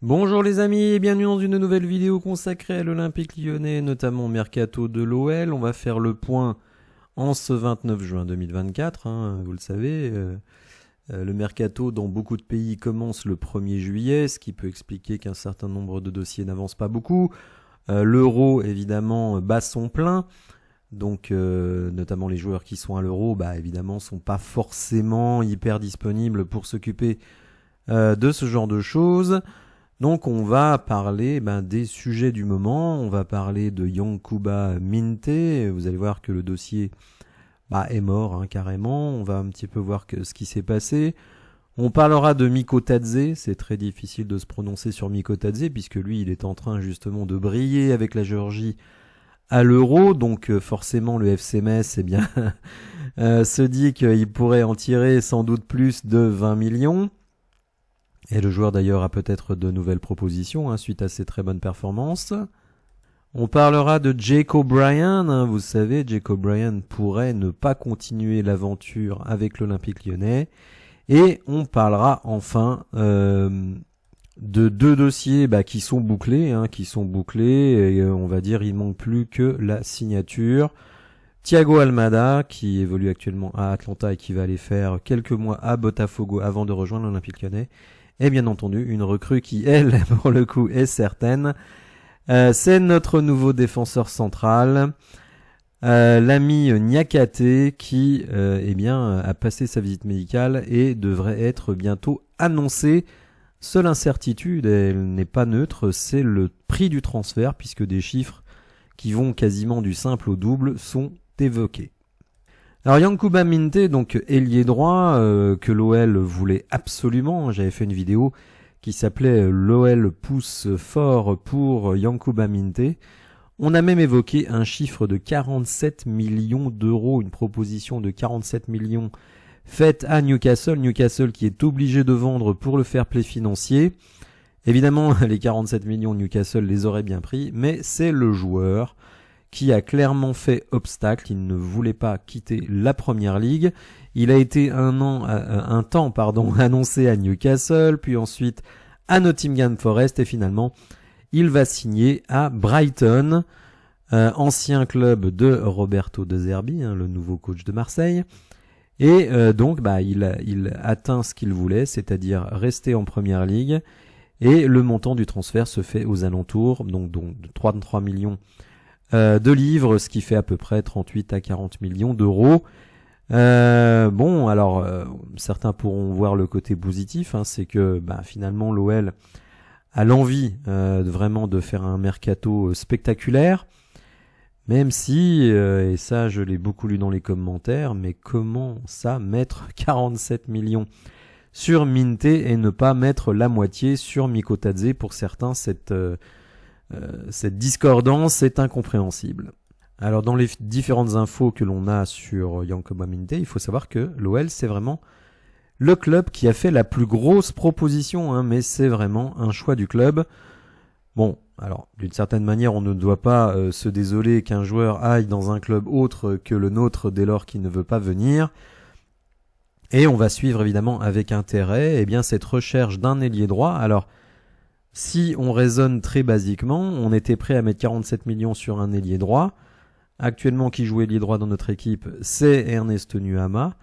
Bonjour les amis et bienvenue dans une nouvelle vidéo consacrée à l'Olympique Lyonnais, notamment mercato de l'OL. On va faire le point en ce 29 juin 2024, vous le savez. Le mercato dans beaucoup de pays commence le 1er juillet, ce qui peut expliquer qu'un certain nombre de dossiers n'avancent pas beaucoup. L'Euro évidemment bat son plein, donc notamment les joueurs qui sont à l'Euro, évidemment sont pas forcément hyper disponibles pour s'occuper de ce genre de choses. Donc on va parler des sujets du moment, on va parler de Yankuba Minteh. Vous allez voir que le dossier est mort carrément, on va un petit peu voir ce qui s'est passé. On parlera de Miko Tadze, c'est très difficile de se prononcer sur Miko Tadze puisque lui il est en train justement de briller avec la Géorgie à l'Euro, donc forcément le FC Metz se dit qu'il pourrait en tirer sans doute plus de 20 millions. Et le joueur d'ailleurs a peut-être de nouvelles propositions suite à ses très bonnes performances. On parlera de Jake O'Brien. Vous savez, Jake O'Brien pourrait ne pas continuer l'aventure avec l'Olympique Lyonnais. Et on parlera enfin de deux dossiers qui sont bouclés. Et on va dire il manque plus que la signature. Thiago Almada, qui évolue actuellement à Atlanta et qui va aller faire quelques mois à Botafogo avant de rejoindre l'Olympique Lyonnais. Et bien entendu, une recrue qui, elle, pour le coup, est certaine. C'est notre nouveau défenseur central, l'ami Niakate, qui a passé sa visite médicale et devrait être bientôt annoncé. Seule incertitude, elle n'est pas neutre, c'est le prix du transfert, puisque des chiffres qui vont quasiment du simple au double sont évoqués. Alors Yankuba Minteh, donc ailier droit, que l'OL voulait absolument. J'avais fait une vidéo qui s'appelait l'OL pousse fort pour Yankuba Minteh. On a même évoqué un chiffre de 47 millions d'euros, une proposition de 47 millions faite à Newcastle. Newcastle qui est obligé de vendre pour le fair play financier. Évidemment, les 47 millions Newcastle les aurait bien pris, mais c'est le joueur qui a clairement fait obstacle. Il ne voulait pas quitter la Première Ligue. Il a été un temps annoncé à Newcastle, puis ensuite à Nottingham Forest, et finalement, il va signer à Brighton, ancien club de Roberto De Zerbi, le nouveau coach de Marseille. Et donc, il atteint ce qu'il voulait, c'est-à-dire rester en Première Ligue. Et le montant du transfert se fait aux alentours, donc de 33 millions de livres, ce qui fait à peu près 38 à 40 millions d'euros. Certains pourront voir le côté positif, c'est que finalement l'OL a l'envie vraiment de faire un mercato spectaculaire, même si, et ça je l'ai beaucoup lu dans les commentaires, mais comment ça mettre 47 millions sur Minteh et ne pas mettre la moitié sur Miko Tadze? Pour certains, cette discordance est incompréhensible. Alors dans les différentes infos que l'on a sur Yankuba Minteh, il faut savoir que l'OL c'est vraiment le club qui a fait la plus grosse proposition, mais c'est vraiment un choix du club. Bon, alors d'une certaine manière on ne doit pas se désoler qu'un joueur aille dans un club autre que le nôtre dès lors qu'il ne veut pas venir. Et on va suivre évidemment avec intérêt cette recherche d'un ailier droit. Alors si on raisonne très basiquement, on était prêt à mettre 47 millions sur un ailier droit. Actuellement, qui joue ailier droit dans notre équipe, c'est Ernest Nuama.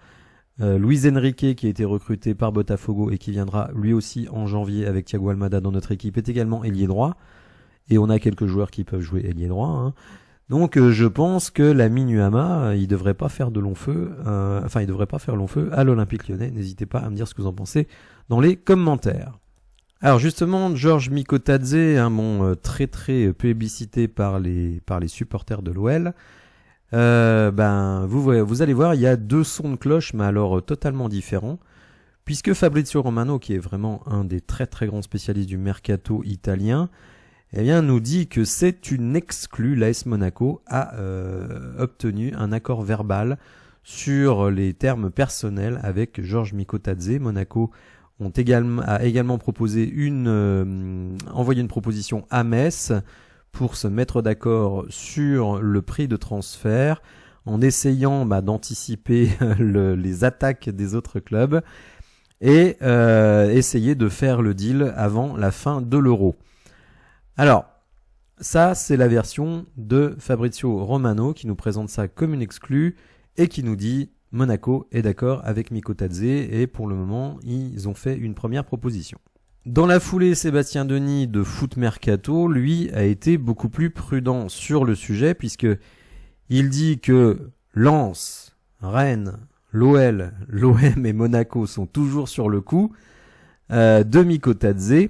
Luis Enrique, qui a été recruté par Botafogo et qui viendra lui aussi en janvier avec Thiago Almada dans notre équipe, est également ailier droit. Et on a quelques joueurs qui peuvent jouer ailier droit. Donc je pense que l'ami Nuama, il devrait pas faire long feu à l'Olympique Lyonnais. N'hésitez pas à me dire ce que vous en pensez dans les commentaires. Alors justement, Georges Miko Tadze, très très plébiscité par les supporters de l'OL. Vous allez voir, il y a deux sons de cloche, mais alors totalement différents, puisque Fabrizio Romano, qui est vraiment un des très très grands spécialistes du mercato italien, nous dit que c'est une exclue. L'AS Monaco a obtenu un accord verbal sur les termes personnels avec Georges Miko Tadze. Monaco a également proposé envoyé une proposition à Metz pour se mettre d'accord sur le prix de transfert en essayant d'anticiper les attaques des autres clubs. et essayer de faire le deal avant la fin de l'Euro. Alors, ça, c'est la version de Fabrizio Romano qui nous présente ça comme une exclue et qui nous dit Monaco est d'accord avec Mikko Tatze et pour le moment, ils ont fait une première proposition. Dans la foulée, Sébastien Denis de Foot Mercato, lui, a été beaucoup plus prudent sur le sujet puisque il dit que Lens, Rennes, l'OL, l'OM et Monaco sont toujours sur le coup de Mikko Tatze.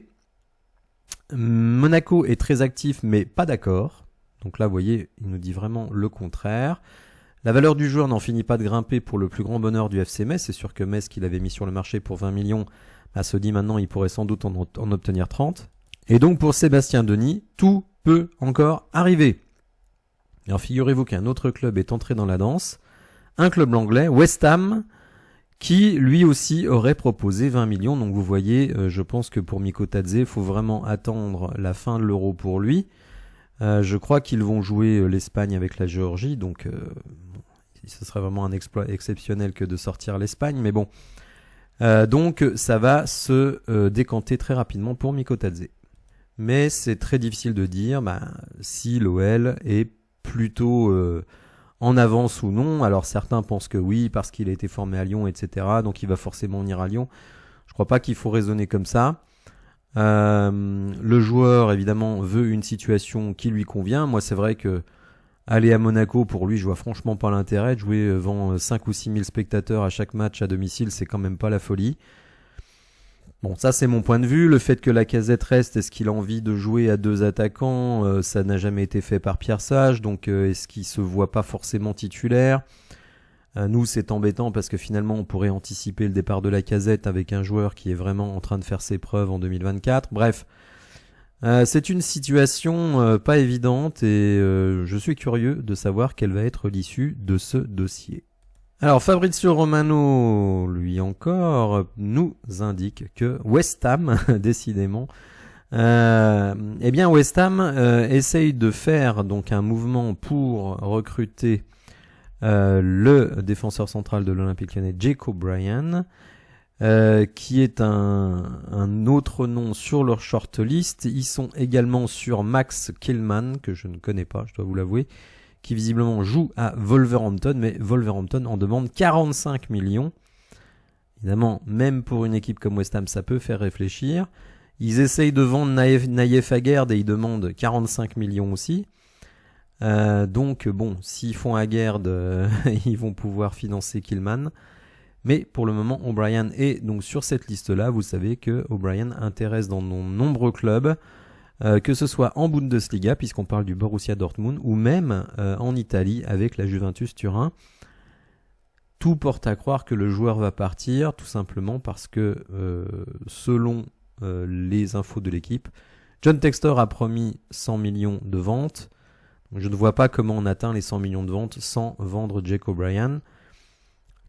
Monaco est très actif mais pas d'accord. Donc là, vous voyez, il nous dit vraiment le contraire. La valeur du joueur n'en finit pas de grimper pour le plus grand bonheur du FC Metz. C'est sûr que Metz, qu'il avait mis sur le marché pour 20 millions, se dit maintenant il pourrait sans doute en obtenir 30. Et donc pour Sébastien Denis, tout peut encore arriver. Alors figurez-vous qu'un autre club est entré dans la danse, un club anglais, West Ham, qui lui aussi aurait proposé 20 millions. Donc vous voyez, je pense que pour Mikko Tatze, il faut vraiment attendre la fin de l'Euro pour lui. Je crois qu'ils vont jouer l'Espagne avec la Géorgie, donc ce serait vraiment un exploit exceptionnel que de sortir l'Espagne, mais bon. Donc ça va se décanter très rapidement pour Mikko Tatze. Mais c'est très difficile de dire si l'OL est plutôt en avance ou non. Alors certains pensent que oui, parce qu'il a été formé à Lyon, etc. Donc il va forcément venir à Lyon. Je crois pas qu'il faut raisonner comme ça. Le joueur évidemment veut une situation qui lui convient. Moi c'est vrai que aller à Monaco, pour lui, je vois franchement pas l'intérêt de jouer devant 5 ou 6 000 spectateurs à chaque match à domicile, c'est quand même pas la folie. Bon, ça c'est mon point de vue. Le fait que Lacazette reste, est-ce qu'il a envie de jouer à deux attaquants? Ça n'a jamais été fait par Pierre Sage, donc est-ce qu'il se voit pas forcément titulaire? Nous, c'est embêtant parce que finalement, on pourrait anticiper le départ de Lacazette avec un joueur qui est vraiment en train de faire ses preuves en 2024. Bref. C'est une situation pas évidente et je suis curieux de savoir quelle va être l'issue de ce dossier. Alors Fabrizio Romano, lui encore, nous indique que West Ham, décidément, West Ham essaye de faire donc un mouvement pour recruter le défenseur central de l'Olympique Lyonnais, Jake O'Brien, qui est un autre nom sur leur shortlist. Ils sont également sur Max Kilman, que je ne connais pas, je dois vous l'avouer, qui visiblement joue à Wolverhampton, mais Wolverhampton en demande 45 millions. Évidemment, même pour une équipe comme West Ham, ça peut faire réfléchir. Ils essayent de vendre Naïef Aguerd et ils demandent 45 millions aussi. Donc bon, s'ils font Aguerd, ils vont pouvoir financer Kilman. Mais pour le moment, O'Brien est donc sur cette liste-là. Vous savez que O'Brien intéresse dans de nombreux clubs, que ce soit en Bundesliga, puisqu'on parle du Borussia Dortmund, ou même en Italie avec la Juventus Turin. Tout porte à croire que le joueur va partir, tout simplement parce que, selon les infos de l'équipe, John Textor a promis 100 millions de ventes. Je ne vois pas comment on atteint les 100 millions de ventes sans vendre Jake O'Brien,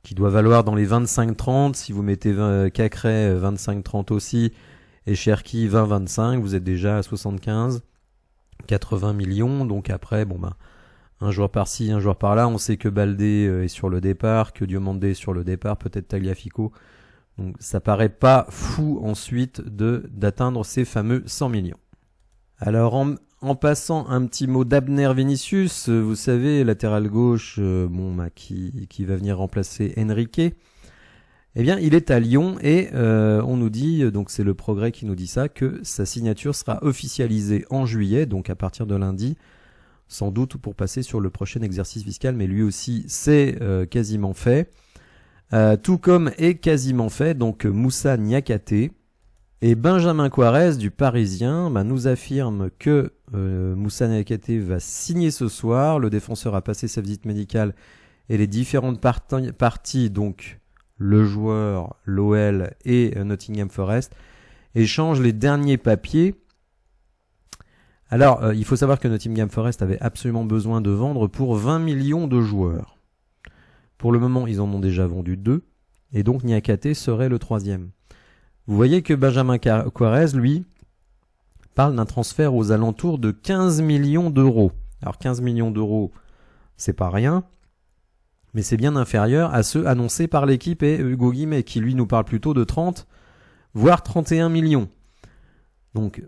qui doit valoir dans les 25-30. Si vous mettez Cacré 25-30 aussi, et Cherki 20-25, vous êtes déjà à 75-80 millions. Donc après, un joueur par-ci, un joueur par-là. On sait que Baldé est sur le départ, que Diomandé est sur le départ, peut-être Tagliafico. Donc ça paraît pas fou ensuite d'atteindre ces fameux 100 millions. Alors en passant un petit mot d'Abner Vinicius, vous savez, latéral gauche, qui va venir remplacer Enrique. Eh bien, il est à Lyon et on nous dit, donc c'est le Progrès qui nous dit ça, que sa signature sera officialisée en juillet, donc à partir de lundi, sans doute pour passer sur le prochain exercice fiscal, mais lui aussi c'est quasiment fait. Tout comme est quasiment fait donc Moussa Niakhaté. Et Benjamin Quarez du Parisien nous affirme que Moussa Niakhaté va signer ce soir. Le défenseur a passé sa visite médicale et les différentes parties, donc le joueur, l'OL et Nottingham Forest, échangent les derniers papiers. Alors, il faut savoir que Nottingham Forest avait absolument besoin de vendre pour 20 millions de joueurs. Pour le moment, ils en ont déjà vendu 2, et donc Niakhaté serait le 3e. Vous voyez que Benjamin Quarez, lui, parle d'un transfert aux alentours de 15 millions d'euros. Alors 15 millions d'euros, c'est pas rien. mais c'est bien inférieur à ceux annoncés par l'équipe et Hugo Guimet, qui lui nous parle plutôt de 30, voire 31 millions. Donc,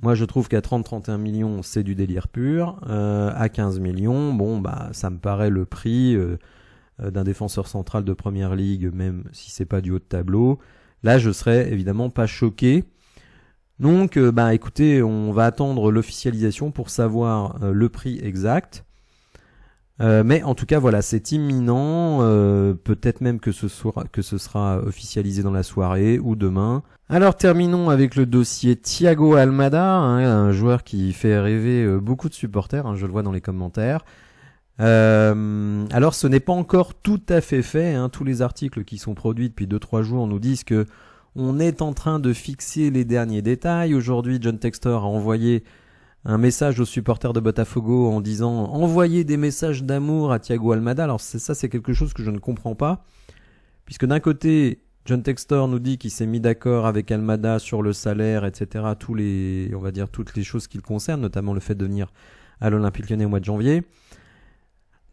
moi je trouve qu'à 30-31 millions, c'est du délire pur. À 15 millions, bon, bah, ça me paraît le prix d'un défenseur central de première ligue, même si c'est pas du haut de tableau. Là, je serais évidemment pas choqué. Donc, bah, écoutez, on va attendre l'officialisation pour savoir le prix exact. Mais en tout cas, voilà, c'est imminent. Peut-être même que ce sera officialisé dans la soirée ou demain. Alors, terminons avec le dossier Thiago Almada, un joueur qui fait rêver beaucoup de supporters, je le vois dans les commentaires. Alors, ce n'est pas encore tout à fait fait. Tous les articles qui sont produits depuis 2-3 jours nous disent que on est en train de fixer les derniers détails. Aujourd'hui, John Textor a envoyé un message aux supporters de Botafogo en disant « Envoyez des messages d'amour à Thiago Almada ». Alors c'est quelque chose que je ne comprends pas, puisque d'un côté, John Textor nous dit qu'il s'est mis d'accord avec Almada sur le salaire, etc. Toutes les choses qui le concernent, notamment le fait de venir à l'Olympique Lyonnais au mois de janvier.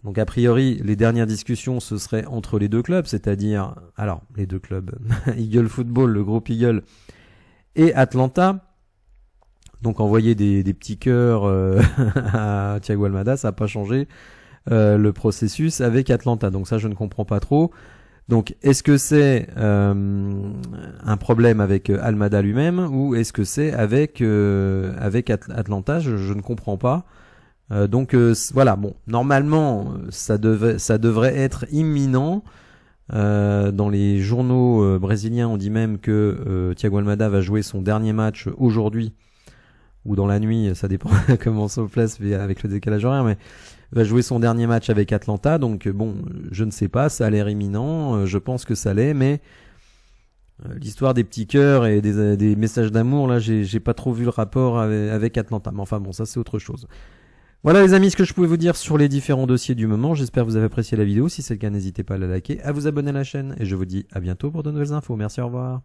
Donc a priori, les dernières discussions, ce serait entre les deux clubs, c'est-à-dire, alors les deux clubs, Eagle Football, le groupe Eagle, et Atlanta. Donc envoyer des petits cœurs à Thiago Almada, ça n'a pas changé le processus avec Atlanta. Donc ça, je ne comprends pas trop. Donc est-ce que c'est un problème avec Almada lui-même ou est-ce que c'est avec Atlanta? Je ne comprends pas. Donc voilà, bon, normalement ça devrait être imminent. Dans les journaux brésiliens, on dit même que Thiago Almada va jouer son dernier match aujourd'hui ou dans la nuit, ça dépend comment on se place avec le décalage horaire, mais va jouer son dernier match avec Atlanta. Donc bon, je ne sais pas, ça a l'air imminent, je pense que ça l'est, mais l'histoire des petits cœurs et des messages d'amour, là, j'ai pas trop vu le rapport avec Atlanta. Mais enfin bon, ça c'est autre chose. Voilà les amis, ce que je pouvais vous dire sur les différents dossiers du moment. J'espère que vous avez apprécié la vidéo. Si c'est le cas, n'hésitez pas à la liker, à vous abonner à la chaîne. Et je vous dis à bientôt pour de nouvelles infos. Merci, au revoir.